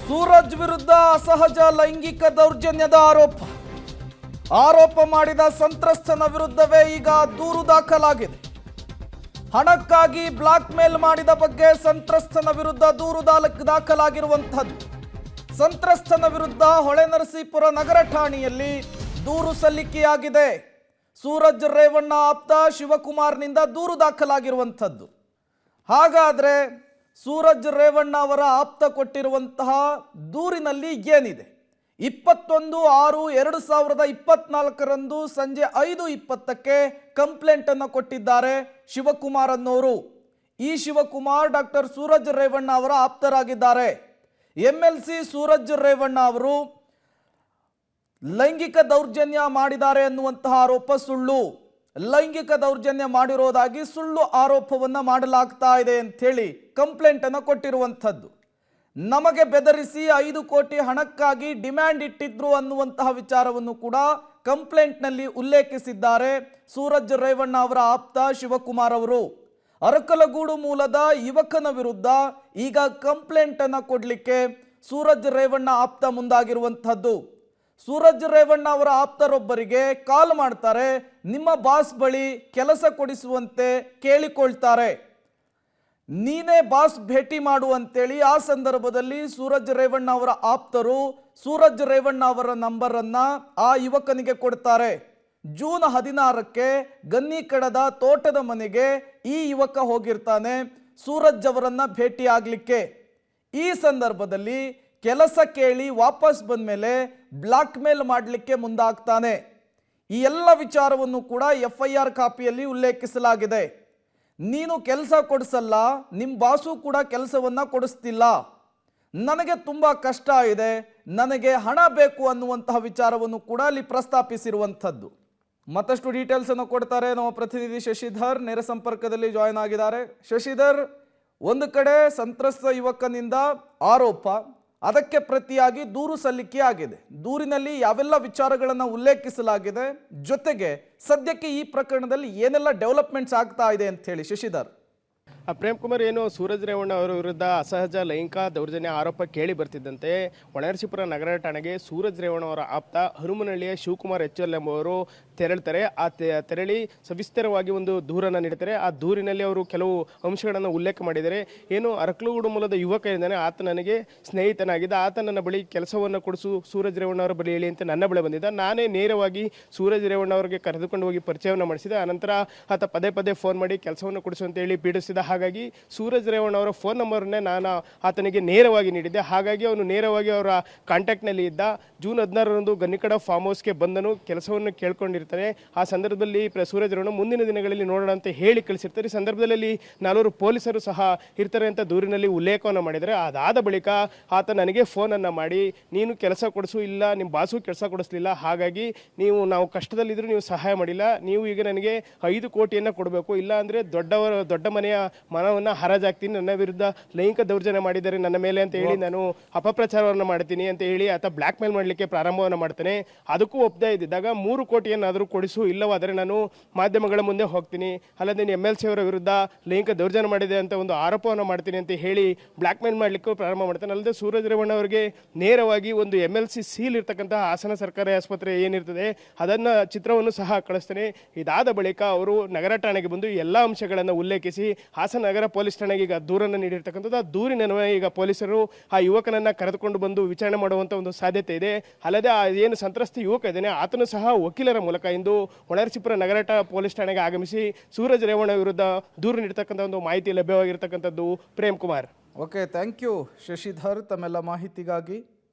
ಸೂರಜ್ ವಿರುದ್ಧ ಅಸಹಜ ಲೈಂಗಿಕ ದೌರ್ಜನ್ಯದ ಆರೋಪ ಮಾಡಿದ ಸಂತ್ರಸ್ತನ ವಿರುದ್ಧವೇ ಈಗ ದೂರು ದಾಖಲಾಗಿದೆ. ಹಣಕ್ಕಾಗಿ ಬ್ಲಾಕ್ ಮೇಲ್ ಮಾಡಿದ ಬಗ್ಗೆ ಸಂತ್ರಸ್ತನ ವಿರುದ್ಧ ದೂರು ದಾಖಲಾಗಿರುವಂತದ್ದು. ಸಂತ್ರಸ್ತನ ವಿರುದ್ಧ ಹೊಳೆನರಸೀಪುರ ನಗರ ಠಾಣೆಯಲ್ಲಿ ದೂರು ಸಲ್ಲಿಕೆಯಾಗಿದೆ. ಸೂರಜ್ ರೇವಣ್ಣ ಆಪ್ತ ಶಿವಕುಮಾರ್ನಿಂದ ದೂರು ದಾಖಲಾಗಿರುವಂಥದ್ದು. ಹಾಗಾದ್ರೆ ಸೂರಜ್ ರೇವಣ್ಣ ಅವರ ಆಪ್ತ ಕೊಟ್ಟಿರುವಂತಹ ದೂರಿನಲ್ಲಿ ಏನಿದೆ? 21/6/2024 ಸಂಜೆ 5:20ಕ್ಕೆ ಕಂಪ್ಲೇಂಟ್ ಅನ್ನು ಕೊಟ್ಟಿದ್ದಾರೆ ಶಿವಕುಮಾರ್ ಅನ್ನೋರು. ಈ ಶಿವಕುಮಾರ್ ಡಾಕ್ಟರ್ ಸೂರಜ್ ರೇವಣ್ಣ ಅವರ ಆಪ್ತರಾಗಿದ್ದಾರೆ. MLC ಸೂರಜ್ ರೇವಣ್ಣ ಅವರು ಲೈಂಗಿಕ ದೌರ್ಜನ್ಯ ಮಾಡಿದ್ದಾರೆ ಅನ್ನುವಂತಹ ಆರೋಪ ಸುಳ್ಳು. ಲೈಂಗಿಕ ದೌರ್ಜನ್ಯ ಮಾಡಿರೋದಾಗಿ ಸುಳ್ಳು ಆರೋಪವನ್ನ ಮಾಡಲಾಗ್ತಾ ಇದೆ ಅಂತ ಹೇಳಿ ಕಂಪ್ಲೇಂಟ್ ಅನ್ನು ಕೊಟ್ಟಿರುವಂಥದ್ದು. ನಮಗೆ ಬೆದರಿಸಿ 5 ಕೋಟಿ ಹಣಕ್ಕಾಗಿ ಡಿಮ್ಯಾಂಡ್ ಇಟ್ಟಿದ್ರು ಅನ್ನುವಂತಹ ವಿಚಾರವನ್ನು ಕೂಡ ಕಂಪ್ಲೇಂಟ್ನಲ್ಲಿ ಉಲ್ಲೇಖಿಸಿದ್ದಾರೆ ಸೂರಜ್ ರೇವಣ್ಣ ಅವರ ಆಪ್ತ ಶಿವಕುಮಾರ್ ಅವರು. ಅರಕಲಗೂಡು ಮೂಲದ ಯುವಕನ ವಿರುದ್ಧ ಈಗ ಕಂಪ್ಲೇಂಟ್ ಅನ್ನು ಕೊಡಲಿಕ್ಕೆ ಸೂರಜ್ ರೇವಣ್ಣ ಆಪ್ತ ಮುಂದಾಗಿರುವಂಥದ್ದು. ಸೂರಜ್ ರೇವಣ್ಣ ಅವರ ಆಪ್ತರೊಬ್ಬರಿಗೆ ಕಾಲ್ ಮಾಡ್ತಾರೆ, ನಿಮ್ಮ ಬಾಸ್ ಬಳಿ ಕೆಲಸ ಕೊಡಿಸುವಂತೆ ಕೇಳಿಕೊಳ್ತಾರೆ. ನೀನೇ ಬಾಸ್ ಭೇಟಿ ಮಾಡು ಅಂತೇಳಿ ಆ ಸಂದರ್ಭದಲ್ಲಿ ಸೂರಜ್ ರೇವಣ್ಣ ಅವರ ಆಪ್ತರು ಸೂರಜ್ ರೇವಣ್ಣ ಅವರ ನಂಬರನ್ನು ಆ ಯುವಕನಿಗೆ ಕೊಡ್ತಾರೆ. ಜೂನ್ 16ಕ್ಕೆ ಗನ್ನಿಕಡದ ತೋಟದ ಮನೆಗೆ ಈ ಯುವಕ ಹೋಗಿರ್ತಾನೆ ಸೂರಜ್ ಅವರನ್ನ ಭೇಟಿ ಆಗಲಿಕ್ಕೆ. ಈ ಸಂದರ್ಭದಲ್ಲಿ ಕೆಲಸ ಕೇಳಿ ವಾಪಸ್ ಬಂದ ಮೇಲೆ ಬ್ಲಾಕ್ ಮೇಲ್ ಮಾಡಲಿಕ್ಕೆ ಮುಂದಾಗ್ತಾನೆ. ಈ ಎಲ್ಲ ವಿಚಾರವನ್ನು ಕೂಡ FIR ಕಾಪಿಯಲ್ಲಿ ಉಲ್ಲೇಖಿಸಲಾಗಿದೆ. ನೀನು ಕೆಲಸ ಕೊಡಿಸಲ್ಲ, ನಿಮ್ಮ ಬಾಸು ಕೂಡ ಕೆಲಸವನ್ನು ಕೊಡಿಸ್ತಿಲ್ಲ, ನನಗೆ ತುಂಬ ಕಷ್ಟ ಇದೆ, ನನಗೆ ಹಣ ಬೇಕು ಅನ್ನುವಂತಹ ವಿಚಾರವನ್ನು ಕೂಡ ಅಲ್ಲಿ ಪ್ರಸ್ತಾಪಿಸಿರುವಂಥದ್ದು. ಮತ್ತಷ್ಟು ಡೀಟೇಲ್ಸ್ ಅನ್ನು ಕೊಡ್ತಾರೆ ನಮ್ಮ ಪ್ರತಿನಿಧಿ ಶಶಿಧರ್, ನೇರ ಸಂಪರ್ಕದಲ್ಲಿ ಜಾಯ್ನ್ ಆಗಿದ್ದಾರೆ. ಶಶಿಧರ್, ಒಂದು ಕಡೆ ಸಂತ್ರಸ್ತ ಯುವಕನಿಂದ ಆರೋಪ, ಅದಕ್ಕೆ ಪ್ರತಿಯಾಗಿ ದೂರು ಸಲ್ಲಿಕೆ ಆಗಿದೆ. ದೂರಿನಲ್ಲಿ ಯಾವೆಲ್ಲ ವಿಚಾರಗಳನ್ನು ಉಲ್ಲೇಖಿಸಲಾಗಿದೆ, ಜೊತೆಗೆ ಸದ್ಯಕ್ಕೆ ಈ ಪ್ರಕರಣದಲ್ಲಿ ಏನೆಲ್ಲ ಡೆವಲಪ್ಮೆಂಟ್ಸ್ ಆಗ್ತಾ ಇದೆ ಅಂತ ಹೇಳಿ ಶಶಿಧರ್. ಪ್ರೇಮ್ ಕುಮಾರ್, ಏನು ಸೂರಜ್ ರೇವಣ್ಣ ಅವರ ವಿರುದ್ಧ ಅಸಹಜ ಲೈಂಗಿಕ ದೌರ್ಜನ್ಯ ಆರೋಪ ಕೇಳಿ ಬರ್ತಿದ್ದಂತೆ ಹೊಳೆನರಸೀಪುರ ನಗರ ಠಾಣೆಗೆ ಸೂರಜ್ ರೇವಣ್ಣ ಅವರ ಆಪ್ತ ಹನುಮನಹಳ್ಳಿಯ ಶಿವಕುಮಾರ್ HL ಎಂಬುವರು ತೆರಳ್ತಾರೆ. ತೆರಳಿ ಸವಿಸ್ತರವಾಗಿ ಒಂದು ದೂರನ್ನು ನೀಡ್ತಾರೆ. ಆ ದೂರಿನಲ್ಲಿ ಅವರು ಕೆಲವು ಅಂಶಗಳನ್ನು ಉಲ್ಲೇಖ ಮಾಡಿದ್ದಾರೆ. ಏನು ಅರಕಲಗೂಡು ಮೂಲದ ಯುವಕ ಇದ್ದಾನೆ, ಆತ ನನಗೆ ಸ್ನೇಹಿತನಾಗಿದ್ದ, ಆತ ನನ್ನ ಬಳಿ ಕೆಲಸವನ್ನು ಕೊಡಿಸು ಸೂರಜ್ ರೇವಣ್ಣ ಅವರ ಬಳಿ ಹೇಳಿ ಅಂತ ನನ್ನ ಬಳಿ ಬಂದಿದ್ದ. ನಾನೇ ನೇರವಾಗಿ ಸೂರಜ್ ರೇವಣ್ಣ ಅವರಿಗೆ ಕರೆದುಕೊಂಡು ಹೋಗಿ ಪರಿಚಯವನ್ನು ಮಾಡಿಸಿದೆ. ಆನಂತರ ಆತ ಪದೇ ಪದೇ ಫೋನ್ ಮಾಡಿ ಕೆಲಸವನ್ನು ಕೊಡಿಸು ಅಂತ ಹೇಳಿ ಪೀಡಿಸಿದ. ಹಾಗಾಗಿ ಸೂರಜ್ ರೇವಣ್ಣ ಅವರ ಫೋನ್ ನಂಬರ್ನೇ ನಾನು ಆತನಿಗೆ ನೇರವಾಗಿ ನೀಡಿದ್ದೆ. ಹಾಗಾಗಿ ಅವನು ನೇರವಾಗಿ ಅವರ ಕಾಂಟ್ಯಾಕ್ಟ್ನಲ್ಲಿ ಇದ್ದ. ಜೂನ್ 16ರಂದು ಗನ್ನಿಕಡ ಫಾರ್ಮ್ ಹೌಸ್ಗೆ ಬಂದನು, ಕೆಲಸವನ್ನು ಕೇಳ್ಕೊಂಡಿರ್ತಾನೆ. ಆ ಸಂದರ್ಭದಲ್ಲಿ ಸೂರಜ್ ರೇವಣ್ಣ ಮುಂದಿನ ದಿನಗಳಲ್ಲಿ ನೋಡೋಣ ಅಂತ ಹೇಳಿ ಕಳಿಸಿರ್ತಾರೆ. ಈ ಸಂದರ್ಭದಲ್ಲಿ 4 ಪೊಲೀಸರು ಸಹ ಇರ್ತಾರೆ ಅಂತ ದೂರಿನಲ್ಲಿ ಉಲ್ಲೇಖವನ್ನು ಮಾಡಿದರೆ. ಅದಾದ ಬಳಿಕ ಆತ ನನಗೆ ಫೋನನ್ನು ಮಾಡಿ, ನೀನು ಕೆಲಸ ಕೊಡಿಸು, ಇಲ್ಲ ನಿಮ್ಮ ಬಾಸು ಕೆಲಸ ಕೊಡಿಸ್ಲಿಲ್ಲ, ಹಾಗಾಗಿ ನಾವು ಕಷ್ಟದಲ್ಲಿದ್ದರೂ ನೀವು ಸಹಾಯ ಮಾಡಿಲ್ಲ, ನೀವು ಈಗ ನನಗೆ 5 ಕೋಟಿಯನ್ನು ಕೊಡಬೇಕು, ಇಲ್ಲ ಅಂದರೆ ದೊಡ್ಡ ಮನೆಯ ಮನವನ್ನು ಹರಾಜಾಗ್ತೀನಿ, ನನ್ನ ವಿರುದ್ಧ ಲೈಂಗಿಕ ದೌರ್ಜನ್ಯ ಮಾಡಿದ್ದಾರೆ ನನ್ನ ಮೇಲೆ ಅಂತ ಹೇಳಿ ನಾನು ಅಪಪ್ರಚಾರವನ್ನು ಮಾಡ್ತೀನಿ ಅಂತ ಹೇಳಿ ಆತ ಬ್ಲ್ಯಾಕ್ ಮೇಲ್ ಮಾಡಲಿಕ್ಕೆ ಪ್ರಾರಂಭವನ್ನು ಮಾಡ್ತಾನೆ. ಅದಕ್ಕೂ ಒಪ್ಪದೇ ಇದ್ದಾಗ 3 ಕೋಟಿಯನ್ನಾದರೂ ಕೊಡಿಸು, ಇಲ್ಲವಾದರೆ ನಾನು ಮಾಧ್ಯಮಗಳ ಮುಂದೆ ಹೋಗ್ತೀನಿ, ಅಲ್ಲದೆ MLC ಅವರ ವಿರುದ್ಧ ಲೈಂಗಿಕ ದೌರ್ಜನ್ಯ ಮಾಡಿದೆ ಅಂತ ಒಂದು ಆರೋಪವನ್ನು ಮಾಡ್ತೀನಿ ಅಂತ ಹೇಳಿ ಬ್ಲ್ಯಾಕ್ ಮೇಲ್ ಮಾಡಲಿಕ್ಕೂ ಪ್ರಾರಂಭ ಮಾಡ್ತಾನೆ. ಅಲ್ಲದೆ ಸೂರಜ್ ರೇವಣ್ಣ ಅವರಿಗೆ ನೇರವಾಗಿ ಒಂದು MLC ಸೀಲ್ ಇರ್ತಕ್ಕಂತಹ ಹಾಸನ ಸರ್ಕಾರಿ ಆಸ್ಪತ್ರೆ ಏನಿರ್ತದೆ ಅದನ್ನು ಚಿತ್ರವನ್ನು ಸಹ ಕಳಿಸ್ತಾನೆ. ಇದಾದ ಬಳಿಕ ಅವರು ನಗರ ಠಾಣೆಗೆ ಬಂದು ಎಲ್ಲ ಅಂಶಗಳನ್ನು ಉಲ್ಲೇಖಿಸಿ ಹಾಸನ ನಗರ ಪೊಲೀಸ್ ಠಾಣೆಗೆ ಈಗ ದೂರನ್ನು ನೀಡಿರ್ತಕ್ಕಂಥದ್ದು. ಆ ದೂರಿನ ಈಗ ಪೊಲೀಸರು ಆ ಯುವಕನನ್ನು ಕರೆದುಕೊಂಡು ಬಂದು ವಿಚಾರಣೆ ಮಾಡುವಂಥ ಒಂದು ಸಾಧ್ಯತೆ ಇದೆ. ಅಲ್ಲದೆ ಏನು ಸಂತ್ರಸ್ತ ಯುವಕ ಇದ್ದಾನೆ ಆತನು ಸಹ ವಕೀಲರ ಮೂಲಕ ಇಂದು ಹೊಳೆನರಸೀಪುರ ನಗರ ಪೊಲೀಸ್ ಠಾಣೆಗೆ ಆಗಮಿಸಿ ಸೂರಜ್ ರೇವಣ್ಣ ವಿರುದ್ಧ ದೂರು ನೀಡತಕ್ಕಂಥ ಒಂದು ಮಾಹಿತಿ ಲಭ್ಯವಾಗಿರ್ತಕ್ಕಂಥದ್ದು. Prem Kumar. Okay, thank you Shashidhar ತಮ್ಮೆಲ್ಲ ಮಾಹಿತಿಗಾಗಿ.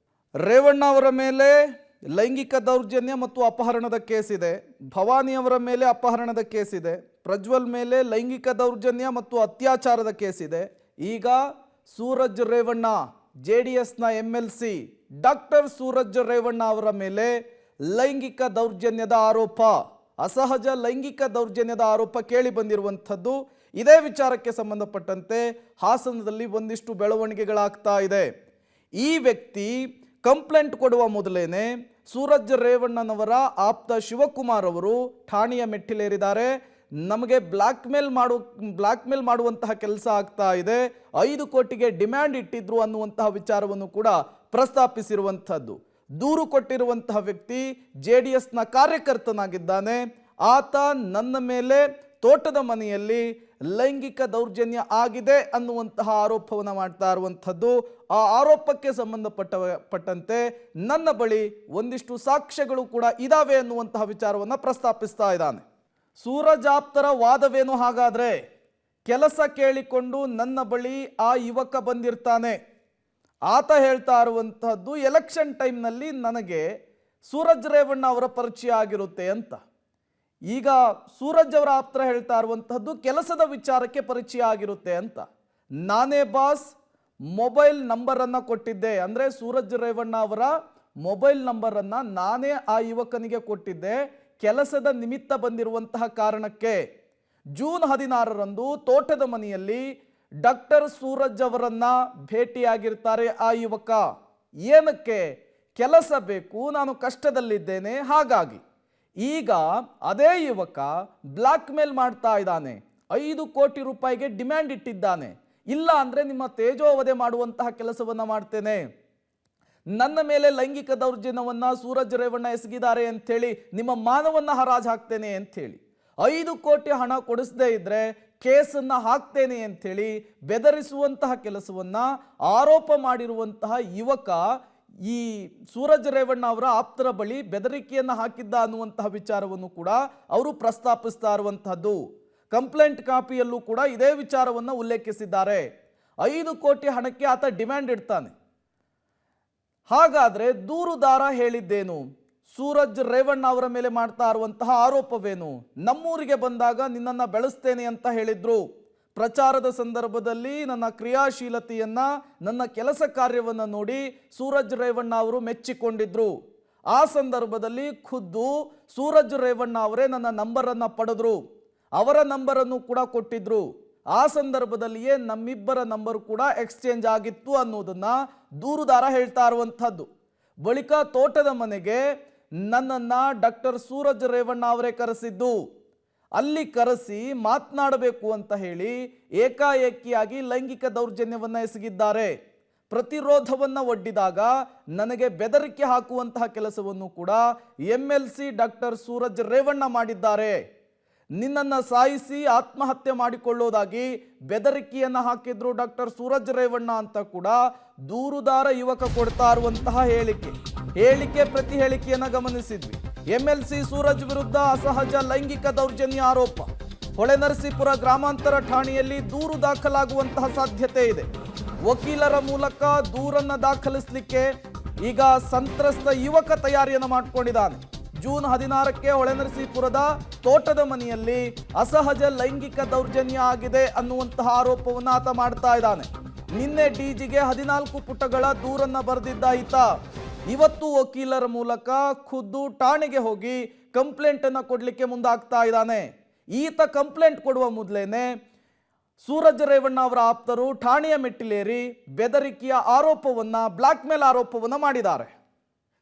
ರೇವಣ್ಣ ಅವರ ಮೇಲೆ ಲೈಂಗಿಕ ದೌರ್ಜನ್ಯ ಮತ್ತು ಅಪಹರಣದ ಕೇಸ್ ಇದೆ, ಭವಾನಿ ಅವರ ಮೇಲೆ ಅಪಹರಣದ ಕೇಸ್ ಇದೆ, ಪ್ರಜ್ವಲ್ ಮೇಲೆ ಲೈಂಗಿಕ ದೌರ್ಜನ್ಯ ಮತ್ತು ಅತ್ಯಾಚಾರದ ಕೇಸ್ ಇದೆ. ಈಗ ಸೂರಜ್ ರೇವಣ್ಣ JDSನ MLC ಡಾಕ್ಟರ್ ಸೂರಜ್ ರೇವಣ್ಣ ಅವರ ಮೇಲೆ ಲೈಂಗಿಕ ದೌರ್ಜನ್ಯದ ಆರೋಪ, ಅಸಹಜ ಲೈಂಗಿಕ ದೌರ್ಜನ್ಯದ ಆರೋಪ ಕೇಳಿ ಬಂದಿರುವಂಥದ್ದು. ಇದೇ ವಿಚಾರಕ್ಕೆ ಸಂಬಂಧಪಟ್ಟಂತೆ ಹಾಸನದಲ್ಲಿ ಒಂದಿಷ್ಟು ಬೆಳವಣಿಗೆಗಳಾಗ್ತಾ ಇದೆ. ಈ ವ್ಯಕ್ತಿ ಕಂಪ್ಲೇಂಟ್ ಕೊಡುವ ಮೊದಲೇನೆ ಸೂರಜ್ ರೇವಣ್ಣನವರ ಆಪ್ತ ಶಿವಕುಮಾರ್ ಅವರು ಠಾಣೆಯ ಮೆಟ್ಟಿಲೇರಿದ್ದಾರೆ. ನಮಗೆ ಬ್ಲಾಕ್ ಮೇಲ್ ಮಾಡುವಂತಹ ಕೆಲಸ ಆಗ್ತಾ ಇದೆ, 5 ಕೋಟಿಗೆ ಡಿಮ್ಯಾಂಡ್ ಇಟ್ಟಿದ್ರು ಅನ್ನುವಂತಹ ವಿಚಾರವನ್ನು ಕೂಡ ಪ್ರಸ್ತಾಪಿಸಿರುವಂಥದ್ದು. ದೂರು ಕೊಟ್ಟಿರುವಂತಹ ವ್ಯಕ್ತಿ JDSನ ಕಾರ್ಯಕರ್ತನಾಗಿದ್ದಾನೆ. ಆತ ನನ್ನ ಮೇಲೆ ತೋಟದ ಮನೆಯಲ್ಲಿ ಲೈಂಗಿಕ ದೌರ್ಜನ್ಯ ಆಗಿದೆ ಅನ್ನುವಂತಹ ಆರೋಪವನ್ನು ಮಾಡ್ತಾ ಇರುವಂಥದ್ದು. ಆ ಆರೋಪಕ್ಕೆ ಸಂಬಂಧಪಟ್ಟಂತೆ ನನ್ನ ಬಳಿ ಒಂದಿಷ್ಟು ಸಾಕ್ಷ್ಯಗಳು ಕೂಡ ಇದಾವೆ ಅನ್ನುವಂತಹ ವಿಚಾರವನ್ನು ಪ್ರಸ್ತಾಪಿಸ್ತಾ ಇದ್ದಾನೆ. ಸೂರಜ್ ಆಪ್ತರ ವಾದವೇನು ಹಾಗಾದ್ರೆ? ಕೆಲಸ ಕೇಳಿಕೊಂಡು ನನ್ನ ಬಳಿ ಆ ಯುವಕ ಬಂದಿರ್ತಾನೆ. ಆತ ಹೇಳ್ತಾ ಇರುವಂತಹದ್ದು ಎಲೆಕ್ಷನ್ ಟೈಮ್ನಲ್ಲಿ ನನಗೆ ಸೂರಜ್ ರೇವಣ್ಣ ಅವರ ಪರಿಚಯ ಆಗಿರುತ್ತೆ ಅಂತ. ಈಗ ಸೂರಜ್ ಅವರ ಆಪ್ತರ ಹೇಳ್ತಾ ಇರುವಂತಹದ್ದು ಕೆಲಸದ ವಿಚಾರಕ್ಕೆ ಪರಿಚಯ ಆಗಿರುತ್ತೆ ಅಂತ. ನಾನೇ ಬಾಸ್, ಮೊಬೈಲ್ ನಂಬರನ್ನು ಕೊಟ್ಟಿದ್ದೆ. ಅಂದರೆ ಸೂರಜ್ ರೇವಣ್ಣ ಅವರ ಮೊಬೈಲ್ ನಂಬರನ್ನು ನಾನೇ ಆ ಯುವಕನಿಗೆ ಕೊಟ್ಟಿದ್ದೆ ಕೆಲಸದ ನಿಮಿತ್ತ ಬಂದಿರುವಂತಹ ಕಾರಣಕ್ಕೆ. ಜೂನ್ 16ರಂದು ತೋಟದ ಮನೆಯಲ್ಲಿ ಡಾಕ್ಟರ್ ಸೂರಜ್ ಅವರನ್ನ ಭೇಟಿಯಾಗಿರ್ತಾರೆ ಆ ಯುವಕ. ಏನಕ್ಕೆ? ಕೆಲಸ ಬೇಕು, ನಾನು ಕಷ್ಟದಲ್ಲಿದ್ದೇನೆ, ಹಾಗಾಗಿ. ಈಗ ಅದೇ ಯುವಕ ಬ್ಲಾಕ್ ಮೇಲ್ ಮಾಡ್ತಾ ಇದ್ದಾನೆ. 5 ಕೋಟಿ ರೂಪಾಯಿಗೆ ಡಿಮ್ಯಾಂಡ್ ಇಟ್ಟಿದ್ದಾನೆ. ಇಲ್ಲ ಅಂದರೆ ನಿಮ್ಮ ತೇಜೋವಧೆ ಮಾಡುವಂತಹ ಕೆಲಸವನ್ನು ಮಾಡ್ತೇನೆ, ನನ್ನ ಮೇಲೆ ಲೈಂಗಿಕ ದೌರ್ಜನ್ಯವನ್ನು ಸೂರಜ್ ರೇವಣ್ಣ ಎಸಗಿದ್ದಾರೆ ಅಂಥೇಳಿ ನಿಮ್ಮ ಮಾನವನ್ನು ಹರಾಜು ಹಾಕ್ತೇನೆ ಅಂಥೇಳಿ, 5 ಕೋಟಿ ಹಣ ಕೊಡಿಸದೇ ಇದ್ದರೆ ಕೇಸನ್ನು ಹಾಕ್ತೇನೆ ಅಂಥೇಳಿ ಬೆದರಿಸುವಂತಹ ಕೆಲಸವನ್ನು ಆರೋಪ ಮಾಡಿರುವಂತಹ ಯುವಕ ಈ ಸೂರಜ್ ರೇವಣ್ಣ ಅವರ ಆಪ್ತರ ಬಳಿ ಬೆದರಿಕೆಯನ್ನು ಹಾಕಿದ್ದ ಅನ್ನುವಂತಹ ವಿಚಾರವನ್ನು ಕೂಡ ಅವರು ಪ್ರಸ್ತಾಪಿಸ್ತಾ ಇರುವಂತಹದ್ದು. ಕಂಪ್ಲೇಂಟ್ ಕಾಪಿಯಲ್ಲೂ ಕೂಡ ಇದೇ ವಿಚಾರವನ್ನು ಉಲ್ಲೇಖಿಸಿದ್ದಾರೆ. 5 ಕೋಟಿ ಹಣಕ್ಕೆ ಆತ ಡಿಮ್ಯಾಂಡ್ ಇಡ್ತಾನೆ. ಹಾಗಾದ್ರೆ ದೂರುದಾರ ಹೇಳಿದ್ದೇನು? ಸೂರಜ್ ರೇವಣ್ಣ ಅವರ ಮೇಲೆ ಮಾಡ್ತಾ ಇರುವಂತಹ ಆರೋಪವೇನು? ನಮ್ಮೂರಿಗೆ ಬಂದಾಗ ನಿನ್ನನ್ನು ಬೆಳೆಸ್ತೇನೆ ಅಂತ ಹೇಳಿದ್ರು. ಪ್ರಚಾರದ ಸಂದರ್ಭದಲ್ಲಿ ನನ್ನ ಕ್ರಿಯಾಶೀಲತೆಯನ್ನ, ನನ್ನ ಕೆಲಸ ಕಾರ್ಯವನ್ನು ನೋಡಿ ಸೂರಜ್ ರೇವಣ್ಣ ಅವರು ಮೆಚ್ಚಿಕೊಂಡಿದ್ರು. ಆ ಸಂದರ್ಭದಲ್ಲಿ ಖುದ್ದು ಸೂರಜ್ ರೇವಣ್ಣ ಅವರೇ ನನ್ನ ನಂಬರನ್ನು ಪಡೆದ್ರು, ಅವರ ನಂಬರನ್ನು ಕೂಡ ಕೊಟ್ಟಿದ್ರು. ಆ ಸಂದರ್ಭದಲ್ಲಿಯೇ ನಮ್ಮಿಬ್ಬರ ನಂಬರ್ ಕೂಡ ಎಕ್ಸ್ಚೇಂಜ್ ಆಗಿತ್ತು ಅನ್ನೋದನ್ನ ದೂರುದಾರ ಹೇಳ್ತಾ ಇರುವಂಥದ್ದು. ಬಳಿಕ ತೋಟದ ಮನೆಗೆ ನನ್ನನ್ನು ಡಾಕ್ಟರ್ ಸೂರಜ್ ರೇವಣ್ಣ ಅವರೇ ಕರೆಸಿದ್ದು. ಅಲ್ಲಿ ಕರೆಸಿ ಮಾತನಾಡಬೇಕು ಅಂತ ಹೇಳಿ ಏಕಾಏಕಿಯಾಗಿ ಲೈಂಗಿಕ ದೌರ್ಜನ್ಯವನ್ನು ಎಸಗಿದ್ದಾರೆ. ಪ್ರತಿರೋಧವನ್ನು ಒಡ್ಡಿದಾಗ ನನಗೆ ಬೆದರಿಕೆ ಹಾಕುವಂತಹ ಕೆಲಸವನ್ನು ಕೂಡ MLC ಡಾಕ್ಟರ್ ಸೂರಜ್ ರೇವಣ್ಣ ಮಾಡಿದ್ದಾರೆ. ನಿನ್ನನ್ನು ಸಾಯಿಸಿ ಆತ್ಮಹತ್ಯೆ ಮಾಡಿಕೊಳ್ಳೋದಾಗಿ ಬೆದರಿಕೆಯನ್ನು ಹಾಕಿದ್ರು ಡಾಕ್ಟರ್ ಸೂರಜ್ ರೇವಣ್ಣ ಅಂತ ಕೂಡ ದೂರುದಾರ ಯುವಕ ಕೊಡ್ತಾ ಇರುವಂತಹ ಹೇಳಿಕೆ ಪ್ರತಿ ಹೇಳಿಕೆಯನ್ನು ಗಮನಿಸಿದ್ವಿ. MLC ಸೂರಜ್ ವಿರುದ್ಧ ಅಸಹಜ ಲೈಂಗಿಕ ದೌರ್ಜನ್ಯ ಆರೋಪ. ಹೊಳೆನರಸೀಪುರ ಗ್ರಾಮಾಂತರ ಠಾಣೆಯಲ್ಲಿ ದೂರು ದಾಖಲಾಗುವಂತಹ ಸಾಧ್ಯತೆ ಇದೆ. ವಕೀಲರ ಮೂಲಕ ದೂರನ್ನು ದಾಖಲಿಸಲಿಕ್ಕೆ ಈಗ ಸಂತ್ರಸ್ತ ಯುವಕ ತಯಾರಿಯನ್ನು ಮಾಡಿಕೊಂಡಿದ್ದಾನೆ. ಜೂನ್ 16ಕ್ಕೆ ಹೊಳೆನರಸೀಪುರದ ತೋಟದ ಮನೆಯಲ್ಲಿ ಅಸಹಜ ಲೈಂಗಿಕ ದೌರ್ಜನ್ಯ ಆಗಿದೆ ಅನ್ನುವಂತಹ ಆರೋಪವನ್ನು ಆತ ಮಾಡ್ತಾ ಇದ್ದಾನೆ. ನಿನ್ನೆ DGಗೆ 14 ಪುಟಗಳ ದೂರನ್ನು ಬರೆದಿದ್ದ ಈತ ಇವತ್ತು ವಕೀಲರ ಮೂಲಕ ಖುದ್ದು ಠಾಣೆಗೆ ಹೋಗಿ ಕಂಪ್ಲೇಂಟ್ ಅನ್ನು ಕೊಡಲಿಕ್ಕೆ ಮುಂದಾಗ್ತಾ ಇದ್ದಾನೆ. ಈತ ಕಂಪ್ಲೇಂಟ್ ಕೊಡುವ ಮೊದಲೇನೆ ಸೂರಜ್ ರೇವಣ್ಣ ಅವರ ಆಪ್ತರು ಠಾಣೆಯ ಮೆಟ್ಟಿಲೇರಿ ಬೆದರಿಕೆಯ ಆರೋಪವನ್ನ, ಬ್ಲಾಕ್ ಮೇಲ್ ಆರೋಪವನ್ನ ಮಾಡಿದ್ದಾರೆ.